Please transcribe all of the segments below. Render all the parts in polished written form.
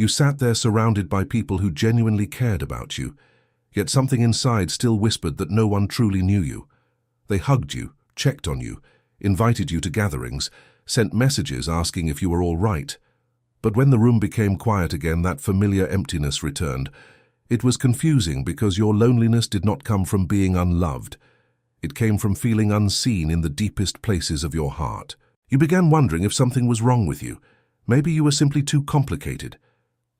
You sat there surrounded by people who genuinely cared about you, yet something inside still whispered that no one truly knew you. They hugged you, checked on you, invited you to gatherings, sent messages asking if you were all right. But when the room became quiet again, that familiar emptiness returned. It was confusing because your loneliness did not come from being unloved. It came from feeling unseen in the deepest places of your heart. You began wondering if something was wrong with you. Maybe you were simply too complicated.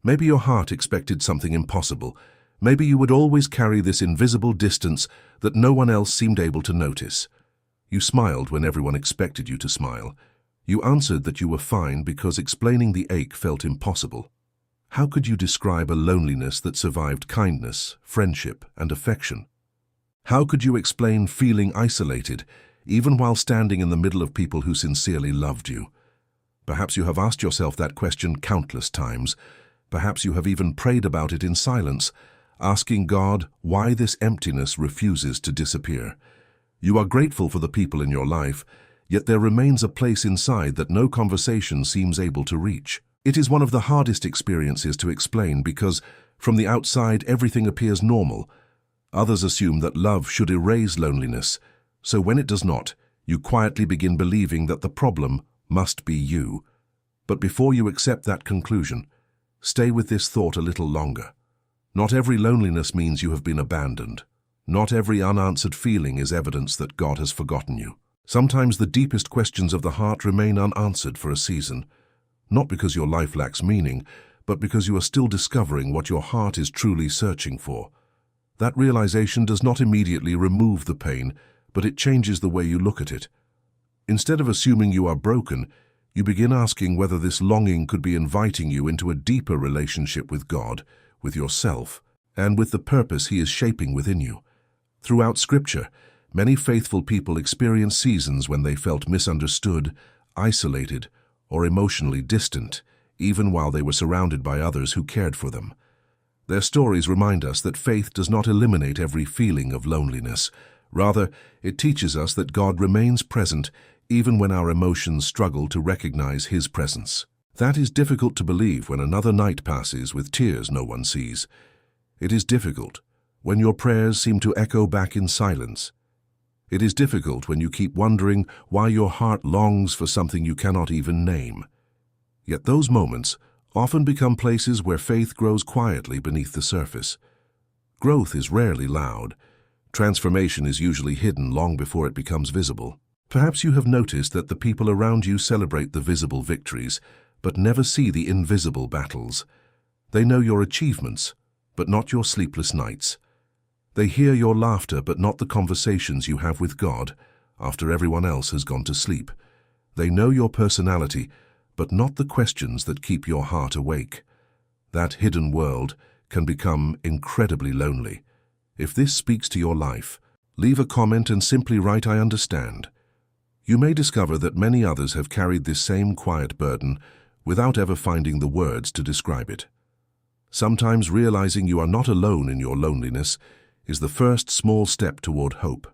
Maybe your heart expected something impossible. Maybe you would always carry this invisible distance that no one else seemed able to notice. You smiled when everyone expected you to smile. You answered that you were fine because explaining the ache felt impossible. How could you describe a loneliness that survived kindness, friendship, and affection? How could you explain feeling isolated, even while standing in the middle of people who sincerely loved you? Perhaps you have asked yourself that question countless times. Perhaps you have even prayed about it in silence, asking God why this emptiness refuses to disappear. You are grateful for the people in your life, yet there remains a place inside that no conversation seems able to reach. It is one of the hardest experiences to explain because, from the outside, everything appears normal. Others assume that love should erase loneliness, so when it does not, you quietly begin believing that the problem must be you. But before you accept that conclusion, stay with this thought a little longer. Not every loneliness means you have been abandoned. Not every unanswered feeling is evidence that God has forgotten you. Sometimes the deepest questions of the heart remain unanswered for a season, not because your life lacks meaning, but because you are still discovering what your heart is truly searching for. That realization does not immediately remove the pain, but it changes the way you look at it. Instead of assuming you are broken, you begin asking whether this longing could be inviting you into a deeper relationship with God, with yourself, and with the purpose He is shaping within you. Throughout Scripture, many faithful people experience seasons when they felt misunderstood, isolated, or emotionally distant, even while they were surrounded by others who cared for them. Their stories remind us that faith does not eliminate every feeling of loneliness. Rather, it teaches us that God remains present even when our emotions struggle to recognize His presence. That is difficult to believe when another night passes with tears no one sees. It is difficult when your prayers seem to echo back in silence. It is difficult when you keep wondering why your heart longs for something you cannot even name. Yet those moments often become places where faith grows quietly beneath the surface. Growth is rarely loud. Transformation is usually hidden long before it becomes visible. Perhaps you have noticed that the people around you celebrate the visible victories, but never see the invisible battles. They know your achievements, but not your sleepless nights. They hear your laughter, but not the conversations you have with God after everyone else has gone to sleep. They know your personality, but not the questions that keep your heart awake. That hidden world can become incredibly lonely. If this speaks to your life, leave a comment and simply write "I understand." You may discover that many others have carried this same quiet burden without ever finding the words to describe it. Sometimes realizing you are not alone in your loneliness is the first small step toward hope.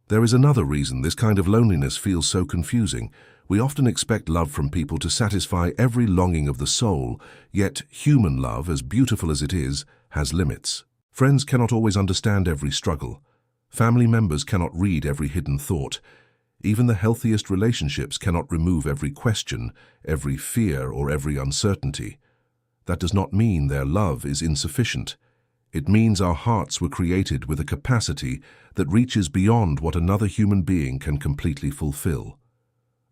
There is another reason this kind of loneliness feels so confusing. We often expect love from people to satisfy every longing of the soul, yet human love, as beautiful as it is, has limits. Friends cannot always understand every struggle. Family members cannot read every hidden thought. Even the healthiest relationships cannot remove every question, every fear, or every uncertainty. That does not mean their love is insufficient. It means our hearts were created with a capacity that reaches beyond what another human being can completely fulfill.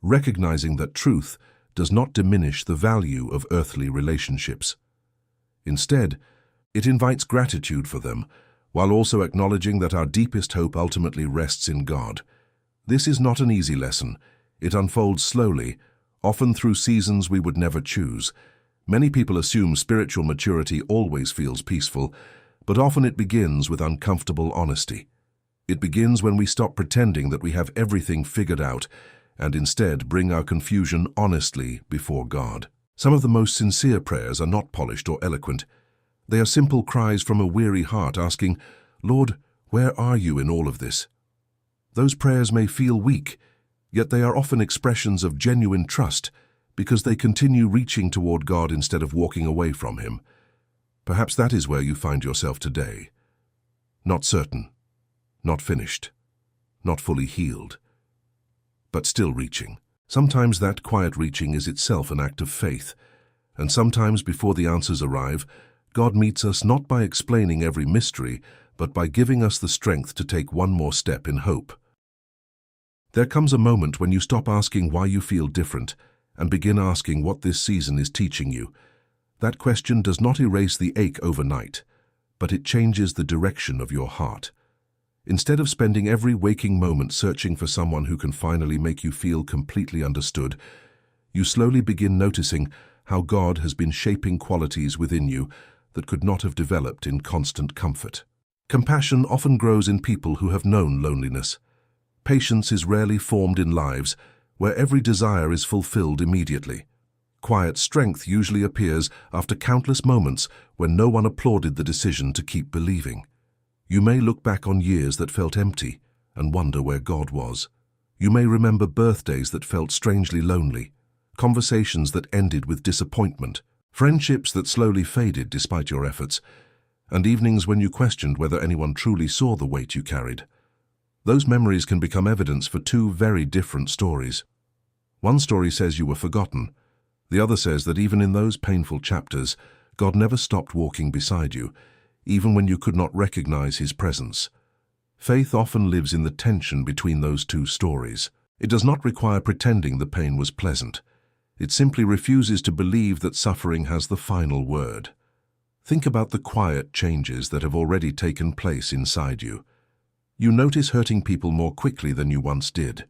Recognizing that truth does not diminish the value of earthly relationships. Instead, it invites gratitude for them, while also acknowledging that our deepest hope ultimately rests in God. This is not an easy lesson. It unfolds slowly, often through seasons we would never choose. Many people assume spiritual maturity always feels peaceful, but often it begins with uncomfortable honesty. It begins when we stop pretending that we have everything figured out and instead bring our confusion honestly before God. Some of the most sincere prayers are not polished or eloquent. They are simple cries from a weary heart asking, "Lord, where are you in all of this?" Those prayers may feel weak, yet they are often expressions of genuine trust because they continue reaching toward God instead of walking away from Him. Perhaps that is where you find yourself today. Not certain, not finished, not fully healed, but still reaching. Sometimes that quiet reaching is itself an act of faith, and sometimes before the answers arrive, God meets us not by explaining every mystery, but by giving us the strength to take one more step in hope. There comes a moment when you stop asking why you feel different and begin asking what this season is teaching you. That question does not erase the ache overnight, but it changes the direction of your heart. Instead of spending every waking moment searching for someone who can finally make you feel completely understood, you slowly begin noticing how God has been shaping qualities within you that could not have developed in constant comfort. Compassion often grows in people who have known loneliness. Patience is rarely formed in lives where every desire is fulfilled immediately. Quiet strength usually appears after countless moments when no one applauded the decision to keep believing. You may look back on years that felt empty and wonder where God was. You may remember birthdays that felt strangely lonely, conversations that ended with disappointment, friendships that slowly faded despite your efforts, and evenings when you questioned whether anyone truly saw the weight you carried. Those memories can become evidence for two very different stories. One story says you were forgotten. The other says that even in those painful chapters, God never stopped walking beside you, even when you could not recognize His presence. Faith often lives in the tension between those two stories. It does not require pretending the pain was pleasant. It simply refuses to believe that suffering has the final word. Think about the quiet changes that have already taken place inside you. You notice hurting people more quickly than you once did.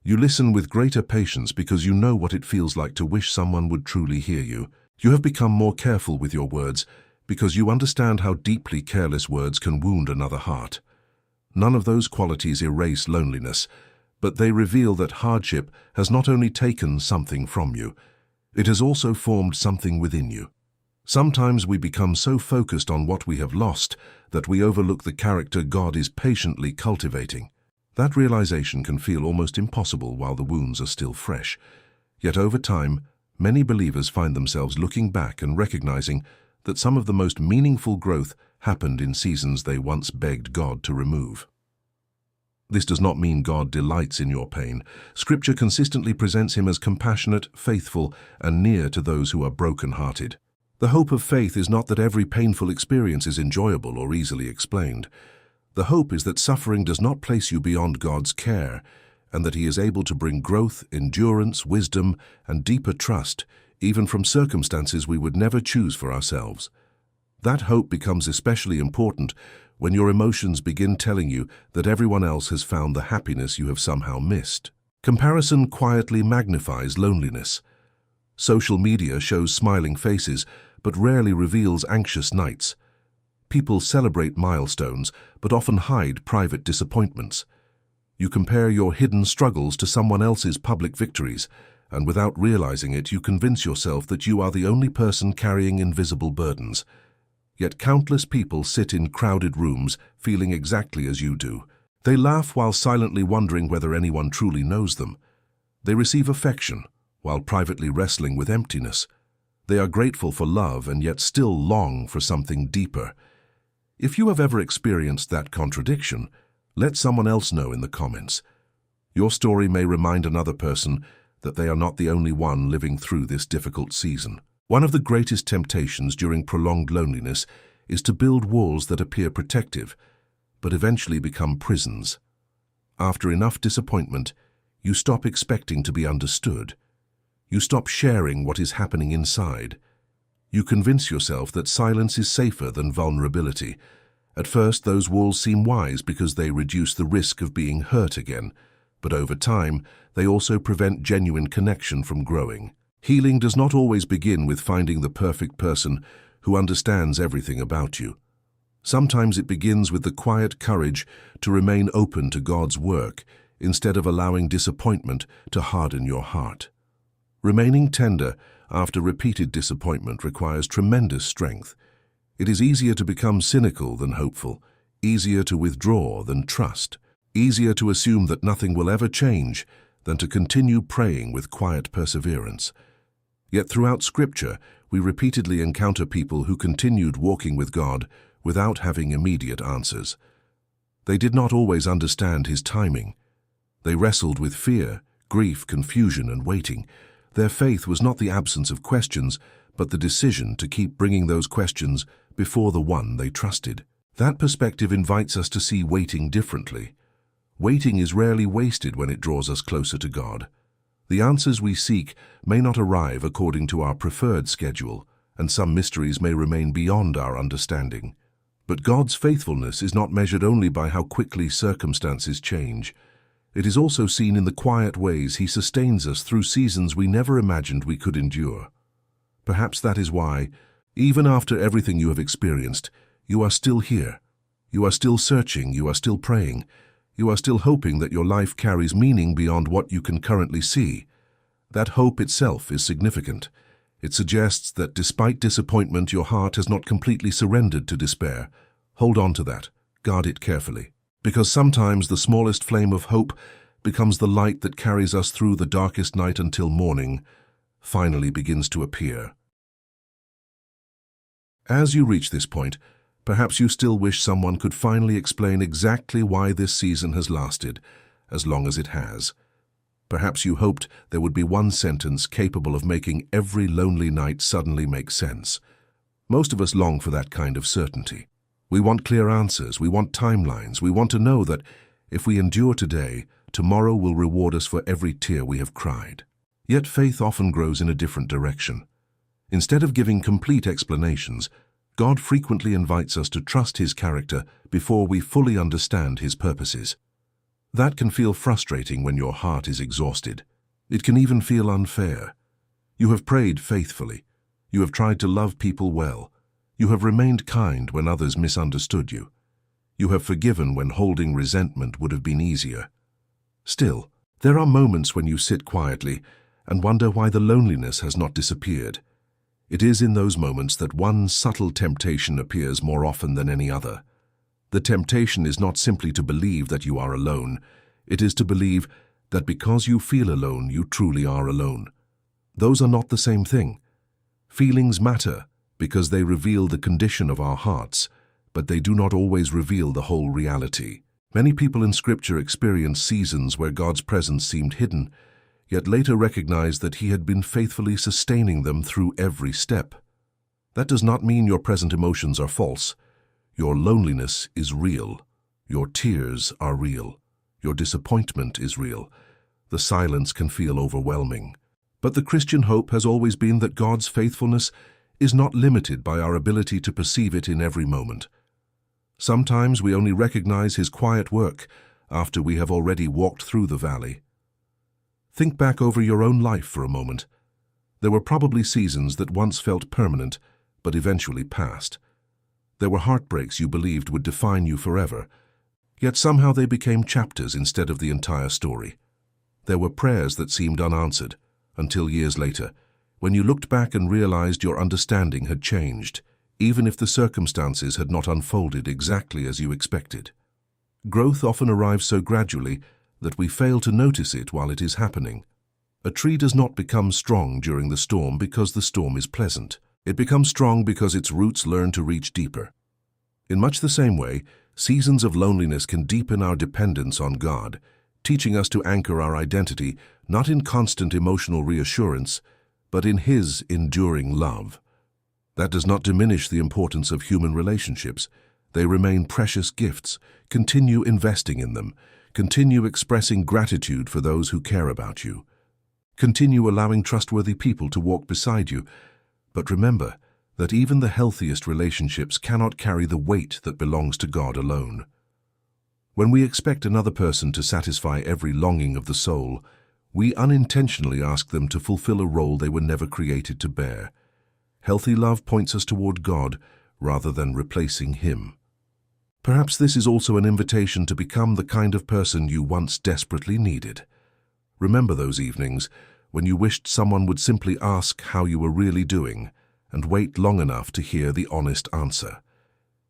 You listen with greater patience because you know what it feels like to wish someone would truly hear you. You have become more careful with your words because you understand how deeply careless words can wound another heart. None of those qualities erase loneliness, but they reveal that hardship has not only taken something from you, it has also formed something within you. Sometimes we become so focused on what we have lost that we overlook the character God is patiently cultivating. That realization can feel almost impossible while the wounds are still fresh. Yet over time, many believers find themselves looking back and recognizing that some of the most meaningful growth happened in seasons they once begged God to remove. This does not mean God delights in your pain. Scripture consistently presents Him as compassionate, faithful, and near to those who are broken-hearted. The hope of faith is not that every painful experience is enjoyable or easily explained. The hope is that suffering does not place you beyond God's care, and that He is able to bring growth, endurance, wisdom, and deeper trust, even from circumstances we would never choose for ourselves. That hope becomes especially important when your emotions begin telling you that everyone else has found the happiness you have somehow missed. Comparison quietly magnifies loneliness. Social media shows smiling faces, but rarely reveals anxious nights. People celebrate milestones, but often hide private disappointments. You compare your hidden struggles to someone else's public victories, and without realizing it, you convince yourself that you are the only person carrying invisible burdens. Yet countless people sit in crowded rooms feeling exactly as you do. They laugh while silently wondering whether anyone truly knows them. They receive affection while privately wrestling with emptiness. They are grateful for love and yet still long for something deeper. If you have ever experienced that contradiction, let someone else know in the comments. Your story may remind another person that they are not the only one living through this difficult season. One of the greatest temptations during prolonged loneliness is to build walls that appear protective, but eventually become prisons. After enough disappointment, you stop expecting to be understood. You stop sharing what is happening inside. You convince yourself that silence is safer than vulnerability. At first, those walls seem wise because they reduce the risk of being hurt again, but over time, they also prevent genuine connection from growing. Healing does not always begin with finding the perfect person who understands everything about you. Sometimes it begins with the quiet courage to remain open to God's work instead of allowing disappointment to harden your heart. Remaining tender after repeated disappointment requires tremendous strength. It is easier to become cynical than hopeful, easier to withdraw than trust, easier to assume that nothing will ever change than to continue praying with quiet perseverance. Yet throughout Scripture, we repeatedly encounter people who continued walking with God without having immediate answers. They did not always understand His timing. They wrestled with fear, grief, confusion, and waiting. Their faith was not the absence of questions, but the decision to keep bringing those questions before the one they trusted. That perspective invites us to see waiting differently. Waiting is rarely wasted when it draws us closer to God. The answers we seek may not arrive according to our preferred schedule, and some mysteries may remain beyond our understanding. But God's faithfulness is not measured only by how quickly circumstances change. It is also seen in the quiet ways He sustains us through seasons we never imagined we could endure. Perhaps that is why, even after everything you have experienced, you are still here. You are still searching, you are still praying. You are still hoping that your life carries meaning beyond what you can currently see. That hope itself is significant. It suggests that despite disappointment, your heart has not completely surrendered to despair. Hold on to that. Guard it carefully. Because sometimes the smallest flame of hope becomes the light that carries us through the darkest night until morning finally begins to appear. As you reach this point, perhaps you still wish someone could finally explain exactly why this season has lasted as long as it has. Perhaps you hoped there would be one sentence capable of making every lonely night suddenly make sense. Most of us long for that kind of certainty. We want clear answers, we want timelines, we want to know that if we endure today, tomorrow will reward us for every tear we have cried. Yet faith often grows in a different direction. Instead of giving complete explanations, God frequently invites us to trust His character before we fully understand His purposes. That can feel frustrating when your heart is exhausted. It can even feel unfair. You have prayed faithfully. You have tried to love people well. You have remained kind when others misunderstood you. You have forgiven when holding resentment would have been easier. Still, there are moments when you sit quietly and wonder why the loneliness has not disappeared. It is in those moments that one subtle temptation appears more often than any other. The temptation is not simply to believe that you are alone. It is to believe that because you feel alone, you truly are alone. Those are not the same thing. Feelings matter because they reveal the condition of our hearts, but they do not always reveal the whole reality. Many people in Scripture experience seasons where God's presence seemed hidden, yet later recognized that He had been faithfully sustaining them through every step. That does not mean your present emotions are false. Your loneliness is real. Your tears are real. Your disappointment is real. The silence can feel overwhelming. But the Christian hope has always been that God's faithfulness is not limited by our ability to perceive it in every moment. Sometimes we only recognize His quiet work after we have already walked through the valley. Think back over your own life for a moment. There were probably seasons that once felt permanent, but eventually passed. There were heartbreaks you believed would define you forever, yet somehow they became chapters instead of the entire story. There were prayers that seemed unanswered, until years later, when you looked back and realized your understanding had changed, even if the circumstances had not unfolded exactly as you expected. Growth often arrives so gradually that we fail to notice it while it is happening. A tree does not become strong during the storm because the storm is pleasant. It becomes strong because its roots learn to reach deeper. In much the same way, seasons of loneliness can deepen our dependence on God, teaching us to anchor our identity not in constant emotional reassurance, but in His enduring love. That does not diminish the importance of human relationships. They remain precious gifts. Continue investing in them. Continue expressing gratitude for those who care about you. Continue allowing trustworthy people to walk beside you. But remember that even the healthiest relationships cannot carry the weight that belongs to God alone. When we expect another person to satisfy every longing of the soul, we unintentionally ask them to fulfill a role they were never created to bear. Healthy love points us toward God rather than replacing Him. Perhaps this is also an invitation to become the kind of person you once desperately needed. Remember those evenings when you wished someone would simply ask how you were really doing and wait long enough to hear the honest answer.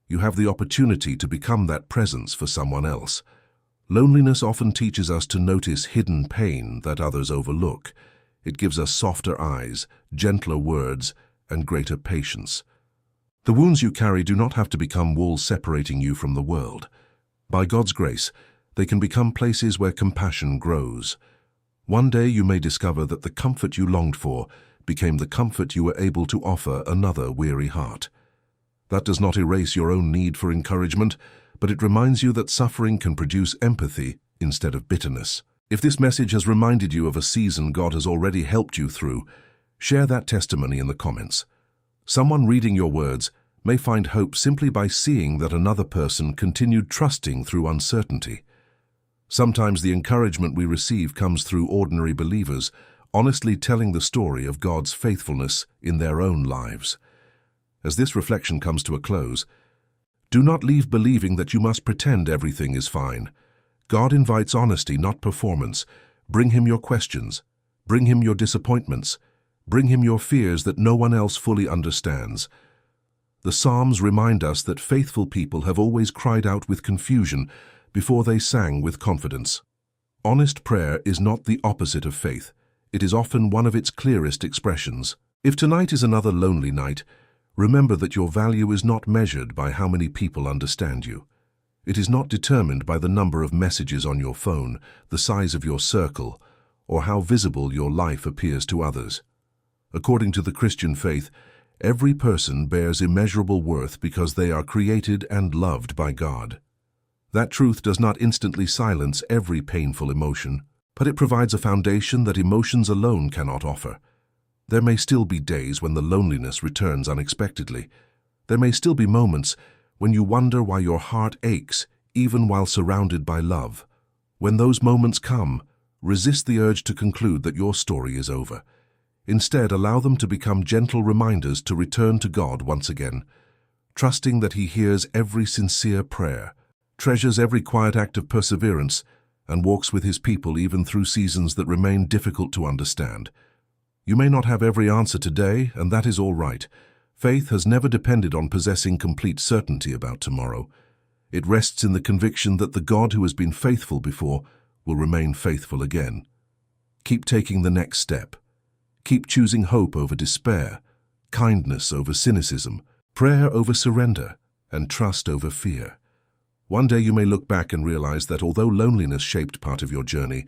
You have the opportunity to become that presence for someone else. Loneliness often teaches us to notice hidden pain that others overlook. It gives us softer eyes, gentler words, and greater patience. The wounds you carry do not have to become walls separating you from the world. By God's grace, they can become places where compassion grows. One day you may discover that the comfort you longed for became the comfort you were able to offer another weary heart. That does not erase your own need for encouragement, but it reminds you that suffering can produce empathy instead of bitterness. If this message has reminded you of a season God has already helped you through, share that testimony in the comments. Someone reading your words may find hope simply by seeing that another person continued trusting through uncertainty. Sometimes the encouragement we receive comes through ordinary believers, honestly telling the story of God's faithfulness in their own lives. As this reflection comes to a close, do not leave believing that you must pretend everything is fine. God invites honesty, not performance. Bring Him your questions. Bring Him your disappointments. Bring Him your fears that no one else fully understands. The Psalms remind us that faithful people have always cried out with confusion before they sang with confidence. Honest prayer is not the opposite of faith. It is often one of its clearest expressions. If tonight is another lonely night, remember that your value is not measured by how many people understand you. It is not determined by the number of messages on your phone, the size of your circle, or how visible your life appears to others. According to the Christian faith, every person bears immeasurable worth because they are created and loved by God. That truth does not instantly silence every painful emotion, but it provides a foundation that emotions alone cannot offer. There may still be days when the loneliness returns unexpectedly. There may still be moments when you wonder why your heart aches, even while surrounded by love. When those moments come, resist the urge to conclude that your story is over. Instead, allow them to become gentle reminders to return to God once again, trusting that He hears every sincere prayer, treasures every quiet act of perseverance, and walks with His people even through seasons that remain difficult to understand. You may not have every answer today, and that is all right. Faith has never depended on possessing complete certainty about tomorrow. It rests in the conviction that the God who has been faithful before will remain faithful again. Keep taking the next step. Keep choosing hope over despair, kindness over cynicism, prayer over surrender, and trust over fear. One day you may look back and realize that although loneliness shaped part of your journey,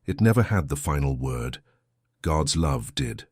it never had the final word. God's love did.